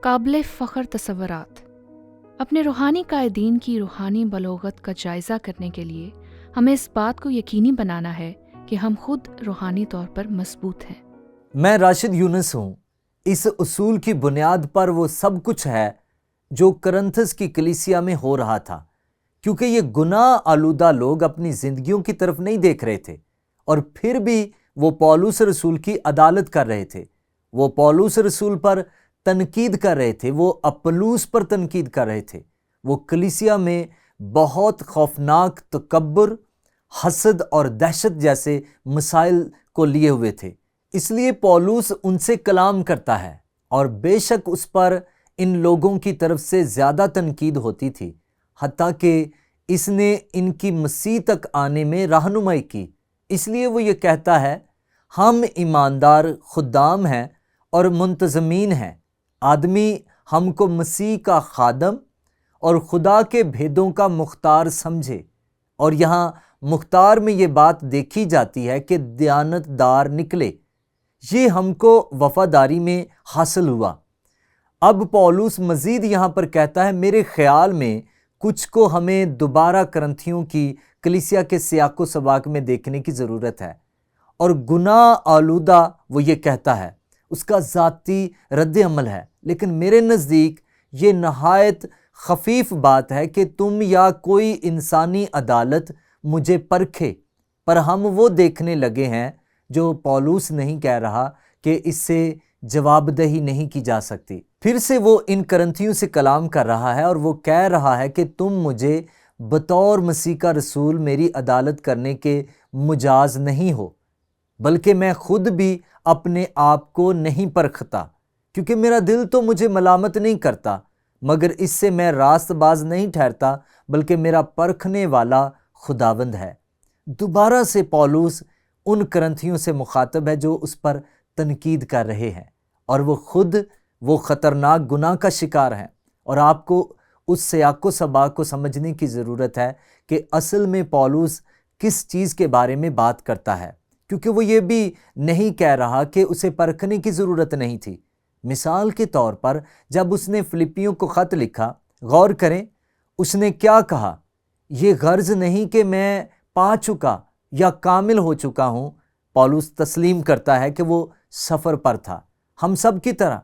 قابل فخر تصورات۔ اپنے روحانی قائدین کی روحانی بلوغت کا جائزہ کرنے کے لیے ہمیں اس بات کو یقینی بنانا ہے کہ ہم خود روحانی طور پر مضبوط ہیں۔ میں راشد یونس ہوں۔ اس اصول کی بنیاد پر وہ سب کچھ ہے جو کرنتھس کی کلیسیا میں ہو رہا تھا، کیونکہ یہ گناہ آلودہ لوگ اپنی زندگیوں کی طرف نہیں دیکھ رہے تھے، اور پھر بھی وہ پولس رسول کی عدالت کر رہے تھے۔ وہ پولس رسول پر تنقید کر رہے تھے، وہ اپلوس پر تنقید کر رہے تھے۔ وہ کلیسیا میں بہت خوفناک تکبر، حسد اور دہشت جیسے مسائل کو لیے ہوئے تھے۔ اس لیے پولس ان سے کلام کرتا ہے، اور بے شک اس پر ان لوگوں کی طرف سے زیادہ تنقید ہوتی تھی، حتیٰ کہ اس نے ان کی مسیح تک آنے میں رہنمائی کی۔ اس لیے وہ یہ کہتا ہے، ہم ایماندار خدام ہیں اور منتظمین ہیں۔ آدمی ہم کو مسیح کا خادم اور خدا کے بھیدوں کا مختار سمجھے، اور یہاں مختار میں یہ بات دیکھی جاتی ہے کہ دیانت دار نکلے۔ یہ ہم کو وفاداری میں حاصل ہوا۔ اب پولس مزید یہاں پر کہتا ہے، میرے خیال میں کچھ کو ہمیں دوبارہ کرنتھیوں کی کلیسیا کے سیاق و سباق میں دیکھنے کی ضرورت ہے، اور گناہ آلودہ وہ یہ کہتا ہے، اس کا ذاتی رد عمل ہے۔ لیکن میرے نزدیک یہ نہایت خفیف بات ہے کہ تم یا کوئی انسانی عدالت مجھے پرکھے، پر ہم وہ دیکھنے لگے ہیں جو پولس نہیں کہہ رہا کہ اس سے جواب دہی نہیں کی جا سکتی۔ پھر سے وہ ان کرنتھیوں سے کلام کر رہا ہے، اور وہ کہہ رہا ہے کہ تم مجھے بطور مسیح کا رسول میری عدالت کرنے کے مجاز نہیں ہو، بلکہ میں خود بھی اپنے آپ کو نہیں پرکھتا، کیونکہ میرا دل تو مجھے ملامت نہیں کرتا، مگر اس سے میں راست باز نہیں ٹھہرتا، بلکہ میرا پرکھنے والا خداوند ہے۔ دوبارہ سے پولس ان کرنتھیوں سے مخاطب ہے جو اس پر تنقید کر رہے ہیں، اور وہ خود وہ خطرناک گناہ کا شکار ہیں۔ اور آپ کو اس سیاق و سباق کو سمجھنے کی ضرورت ہے کہ اصل میں پولس کس چیز کے بارے میں بات کرتا ہے، کیونکہ وہ یہ بھی نہیں کہہ رہا کہ اسے پرکھنے کی ضرورت نہیں تھی۔ مثال کے طور پر جب اس نے فلپیوں کو خط لکھا، غور کریں اس نے کیا کہا، یہ غرض نہیں کہ میں پا چکا یا کامل ہو چکا ہوں۔ پولس تسلیم کرتا ہے کہ وہ سفر پر تھا، ہم سب کی طرح،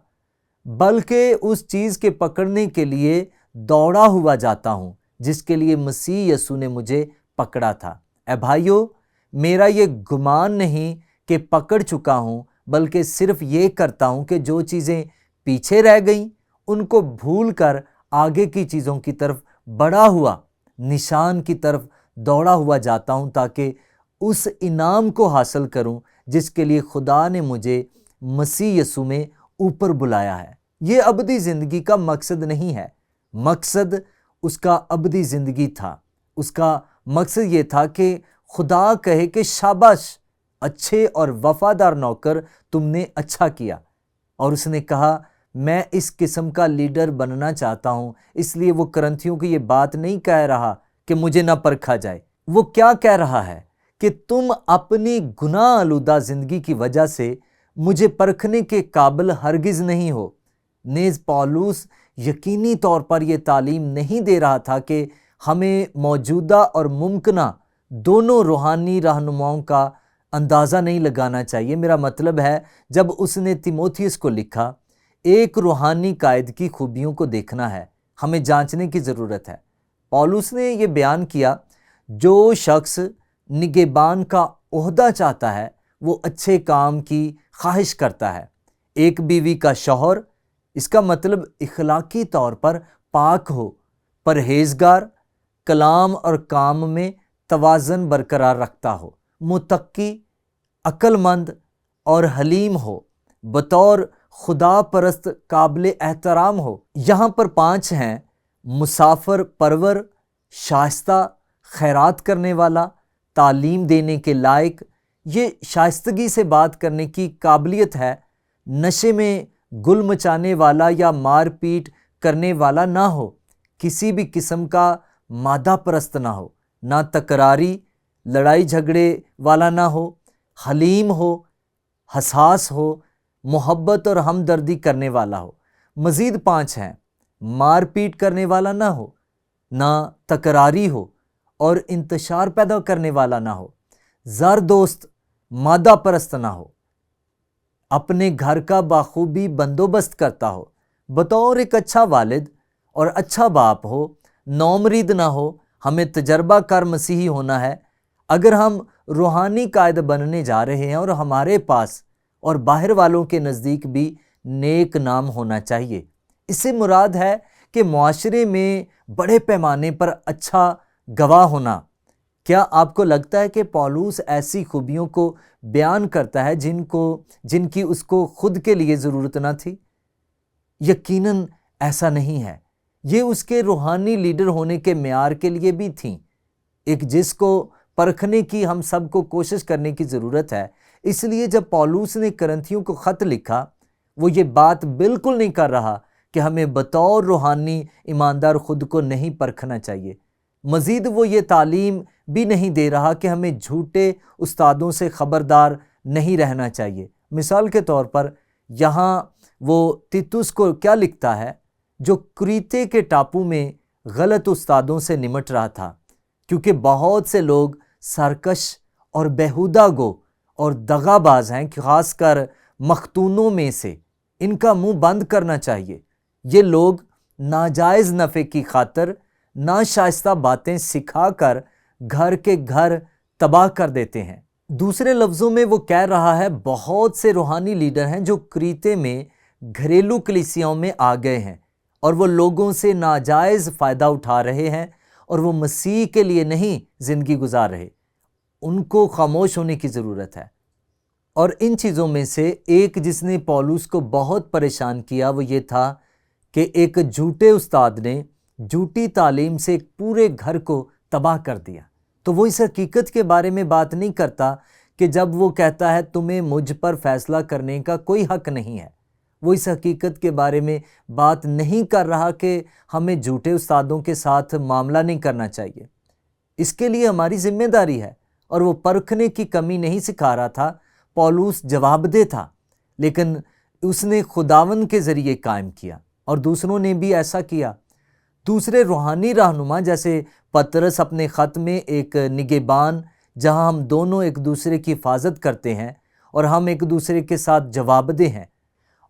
بلکہ اس چیز کے پکڑنے کے لیے دوڑا ہوا جاتا ہوں جس کے لیے مسیح یسوع نے مجھے پکڑا تھا۔ اے بھائیو، میرا یہ گمان نہیں کہ پکڑ چکا ہوں، بلکہ صرف یہ کرتا ہوں کہ جو چیزیں پیچھے رہ گئیں ان کو بھول کر آگے کی چیزوں کی طرف بڑھا ہوا نشان کی طرف دوڑا ہوا جاتا ہوں، تاکہ اس انعام کو حاصل کروں جس کے لیے خدا نے مجھے مسیح یسوع میں اوپر بلایا ہے۔ یہ ابدی زندگی کا مقصد نہیں ہے، مقصد اس کا ابدی زندگی تھا۔ اس کا مقصد یہ تھا کہ خدا کہے کہ شاباش اچھے اور وفادار نوکر، تم نے اچھا کیا۔ اور اس نے کہا، میں اس قسم کا لیڈر بننا چاہتا ہوں۔ اس لیے وہ کرنتھیوں کو یہ بات نہیں کہہ رہا کہ مجھے نہ پرکھا جائے، وہ کیا کہہ رہا ہے کہ تم اپنی گناہ آلودہ زندگی کی وجہ سے مجھے پرکھنے کے قابل ہرگز نہیں ہو۔ نیز پولس یقینی طور پر یہ تعلیم نہیں دے رہا تھا کہ ہمیں موجودہ اور ممکنہ دونوں روحانی رہنماؤں کا اندازہ نہیں لگانا چاہیے۔ میرا مطلب ہے، جب اس نے تیموتھیوس کو لکھا، ایک روحانی قائد کی خوبیوں کو دیکھنا ہے، ہمیں جانچنے کی ضرورت ہے۔ پولس نے یہ بیان کیا، جو شخص نگہبان کا عہدہ چاہتا ہے وہ اچھے کام کی خواہش کرتا ہے۔ ایک بیوی کا شوہر، اس کا مطلب اخلاقی طور پر پاک ہو، پرہیزگار، کلام اور کام میں توازن برقرار رکھتا ہو، متقی، عقل مند اور حلیم ہو، بطور خدا پرست قابل احترام ہو۔ یہاں پر 5 ہیں: مسافر پرور، شائستہ، خیرات کرنے والا، تعلیم دینے کے لائق۔ یہ شائستگی سے بات کرنے کی قابلیت ہے۔ نشے میں گل مچانے والا یا مار پیٹ کرنے والا نہ ہو، کسی بھی قسم کا مادہ پرست نہ ہو، نہ تکراری، لڑائی جھگڑے والا نہ ہو، حلیم ہو، حساس ہو، محبت اور ہمدردی کرنے والا ہو، مزید 5 ہیں، مار پیٹ کرنے والا نہ ہو، نہ تکراری ہو اور انتشار پیدا کرنے والا نہ ہو، زر دوست مادہ پرست نہ ہو، اپنے گھر کا بخوبی بندوبست کرتا ہو، بطور ایک اچھا والد اور اچھا باپ ہو، نومرید نہ ہو۔ ہمیں تجربہ کار مسیحی ہونا ہے اگر ہم روحانی قائد بننے جا رہے ہیں، اور ہمارے پاس اور باہر والوں کے نزدیک بھی نیک نام ہونا چاہیے۔ اس سے مراد ہے کہ معاشرے میں بڑے پیمانے پر اچھا گواہ ہونا۔ کیا آپ کو لگتا ہے کہ پولس ایسی خوبیوں کو بیان کرتا ہے جن کی اس کو خود کے لیے ضرورت نہ تھی؟ یقیناً ایسا نہیں ہے۔ یہ اس کے روحانی لیڈر ہونے کے معیار کے لیے بھی تھیں، ایک جس کو پرکھنے کی ہم سب کو کوشش کرنے کی ضرورت ہے۔ اس لیے جب پولس نے کرنتھیوں کو خط لکھا، وہ یہ بات بالکل نہیں کر رہا کہ ہمیں بطور روحانی ایماندار خود کو نہیں پرکھنا چاہیے۔ مزید وہ یہ تعلیم بھی نہیں دے رہا کہ ہمیں جھوٹے استادوں سے خبردار نہیں رہنا چاہیے۔ مثال کے طور پر یہاں وہ تیتوس کو کیا لکھتا ہے، جو کریتے کے ٹاپو میں غلط استادوں سے نمٹ رہا تھا، کیونکہ بہت سے لوگ سرکش اور بیہودہ گو اور دغا باز ہیں، خاص کر مختونوں میں سے۔ ان کا منہ بند کرنا چاہیے۔ یہ لوگ ناجائز نفع کی خاطر ناشائستہ باتیں سکھا کر گھر کے گھر تباہ کر دیتے ہیں۔ دوسرے لفظوں میں وہ کہہ رہا ہے، بہت سے روحانی لیڈر ہیں جو کریتے میں گھریلو کلیسیاؤں میں آ گئے ہیں، اور وہ لوگوں سے ناجائز فائدہ اٹھا رہے ہیں، اور وہ مسیح کے لیے نہیں زندگی گزار رہے۔ ان کو خاموش ہونے کی ضرورت ہے۔ اور ان چیزوں میں سے ایک جس نے پولس کو بہت پریشان کیا وہ یہ تھا کہ ایک جھوٹے استاد نے جھوٹی تعلیم سے ایک پورے گھر کو تباہ کر دیا۔ تو وہ اس حقیقت کے بارے میں بات نہیں کرتا کہ جب وہ کہتا ہے تمہیں مجھ پر فیصلہ کرنے کا کوئی حق نہیں ہے، وہ اس حقیقت کے بارے میں بات نہیں کر رہا کہ ہمیں جھوٹے استادوں کے ساتھ معاملہ نہیں کرنا چاہیے۔ اس کے لیے ہماری ذمہ داری ہے، اور وہ پرکھنے کی کمی نہیں سکھا رہا تھا۔ پولس جواب دہ تھا، لیکن اس نے خداوند کے ذریعے قائم کیا، اور دوسروں نے بھی ایسا کیا۔ دوسرے روحانی رہنما جیسے پطرس اپنے خط میں ایک نگہبان، جہاں ہم دونوں ایک دوسرے کی حفاظت کرتے ہیں اور ہم ایک دوسرے کے ساتھ جواب دہ ہیں۔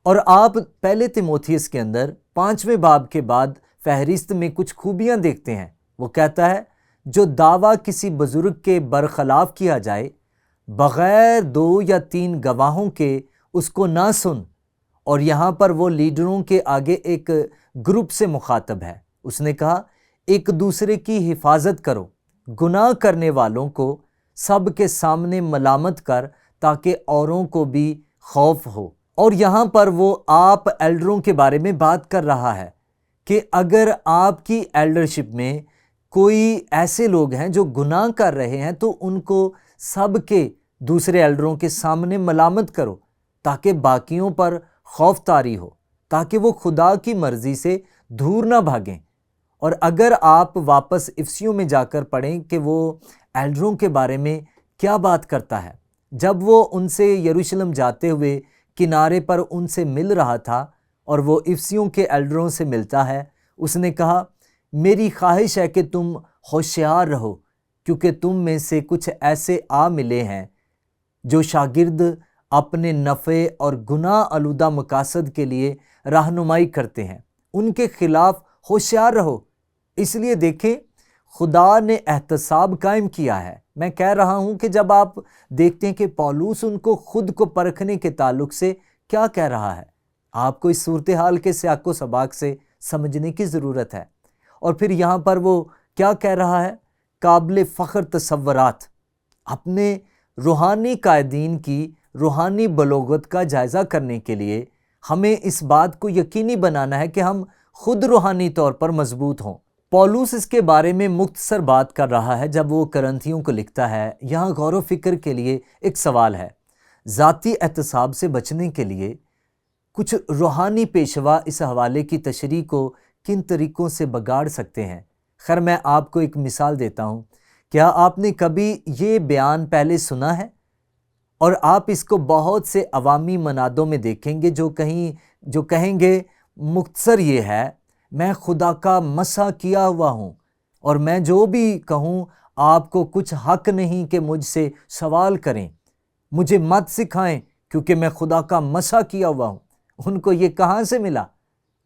اور آپ پہلے تیموتھیوس کے اندر 5ویں باب کے بعد فہرست میں کچھ خوبیاں دیکھتے ہیں۔ وہ کہتا ہے، جو دعویٰ کسی بزرگ کے برخلاف کیا جائے، بغیر 2 یا 3 گواہوں کے اس کو نہ سن۔ اور یہاں پر وہ لیڈروں کے آگے ایک گروپ سے مخاطب ہے۔ اس نے کہا، ایک دوسرے کی حفاظت کرو، گناہ کرنے والوں کو سب کے سامنے ملامت کر، تاکہ اوروں کو بھی خوف ہو۔ اور یہاں پر وہ آپ ایلڈروں کے بارے میں بات کر رہا ہے کہ اگر آپ کی ایلڈرشپ میں کوئی ایسے لوگ ہیں جو گناہ کر رہے ہیں، تو ان کو سب کے دوسرے ایلڈروں کے سامنے ملامت کرو، تاکہ باقیوں پر خوف طاری ہو، تاکہ وہ خدا کی مرضی سے دور نہ بھاگیں۔ اور اگر آپ واپس افسیوں میں جا کر پڑھیں کہ وہ ایلڈروں کے بارے میں کیا بات کرتا ہے، جب وہ ان سے یروشلم جاتے ہوئے کنارے پر ان سے مل رہا تھا اور وہ افسیوں کے ایلڈروں سے ملتا ہے، اس نے کہا، میری خواہش ہے کہ تم ہوشیار رہو، کیونکہ تم میں سے کچھ ایسے آ ملے ہیں جو شاگرد اپنے نفع اور گناہ آلودہ مقاصد کے لیے رہنمائی کرتے ہیں، ان کے خلاف ہوشیار رہو۔ اس لیے دیکھیں، خدا نے احتساب قائم کیا ہے۔ میں کہہ رہا ہوں کہ جب آپ دیکھتے ہیں کہ پولس ان کو خود کو پرکھنے کے تعلق سے کیا کہہ رہا ہے، آپ کو اس صورتحال کے سیاق و سباق سے سمجھنے کی ضرورت ہے۔ اور پھر یہاں پر وہ کیا کہہ رہا ہے، قابل فخر تصورات، اپنے روحانی قائدین کی روحانی بلوغت کا جائزہ کرنے کے لیے ہمیں اس بات کو یقینی بنانا ہے کہ ہم خود روحانی طور پر مضبوط ہوں۔ پولس اس کے بارے میں مختصر بات کر رہا ہے جب وہ کرنتھیوں کو لکھتا ہے۔ یہاں غور و فکر کے لیے ایک سوال ہے، ذاتی احتساب سے بچنے کے لیے کچھ روحانی پیشوا اس حوالے کی تشریح کو کن طریقوں سے بگاڑ سکتے ہیں؟ خیر، میں آپ کو ایک مثال دیتا ہوں۔ کیا آپ نے کبھی یہ بیان پہلے سنا ہے؟ اور آپ اس کو بہت سے عوامی منادوں میں دیکھیں گے جو کہیں گے مختصر یہ ہے، میں خدا کا مسح کیا ہوا ہوں، اور میں جو بھی کہوں آپ کو کچھ حق نہیں کہ مجھ سے سوال کریں، مجھے مت سکھائیں کیونکہ میں خدا کا مسح کیا ہوا ہوں۔ ان کو یہ کہاں سے ملا؟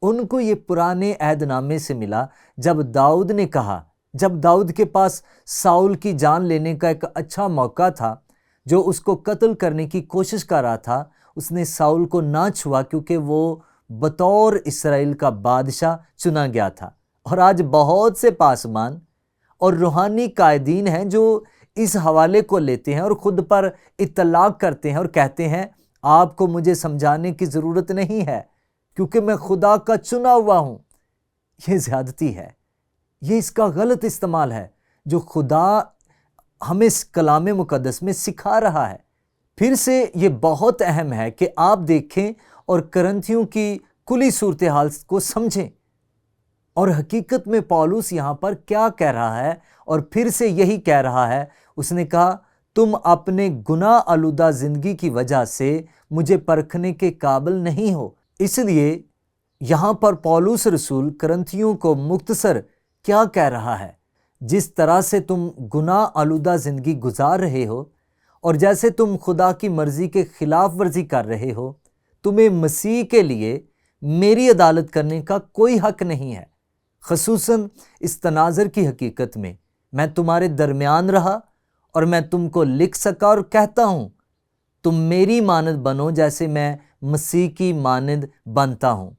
ان کو یہ پرانے عہد نامے سے ملا، جب داؤد نے کہا، جب داؤد کے پاس ساؤل کی جان لینے کا ایک اچھا موقع تھا، جو اس کو قتل کرنے کی کوشش کر رہا تھا، اس نے ساؤل کو نہ چھوا کیونکہ وہ بطور اسرائیل کا بادشاہ چنا گیا تھا۔ اور آج بہت سے پاسبان اور روحانی قائدین ہیں جو اس حوالے کو لیتے ہیں اور خود پر اطلاق کرتے ہیں اور کہتے ہیں آپ کو مجھے سمجھانے کی ضرورت نہیں ہے کیونکہ میں خدا کا چنا ہوا ہوں۔ یہ زیادتی ہے، یہ اس کا غلط استعمال ہے جو خدا ہمیں اس کلام مقدس میں سکھا رہا ہے۔ پھر سے یہ بہت اہم ہے کہ آپ دیکھیں اور کرنتھیوں کی کلی صورتحال کو سمجھیں، اور حقیقت میں پولس یہاں پر کیا کہہ رہا ہے، اور پھر سے یہی کہہ رہا ہے۔ اس نے کہا تم اپنے گناہ آلودہ زندگی کی وجہ سے مجھے پرکھنے کے قابل نہیں ہو۔ اس لیے یہاں پر پولس رسول کرنتھیوں کو مختصر کیا کہہ رہا ہے، جس طرح سے تم گناہ آلودہ زندگی گزار رہے ہو اور جیسے تم خدا کی مرضی کے خلاف ورزی کر رہے ہو، تمہیں مسیح کے لیے میری عدالت کرنے کا کوئی حق نہیں ہے۔ خصوصاً اس تناظر کی حقیقت میں تمہارے درمیان رہا اور میں تم کو لکھ سکا اور کہتا ہوں تم میری مانند بنو جیسے میں مسیح کی مانند بنتا ہوں۔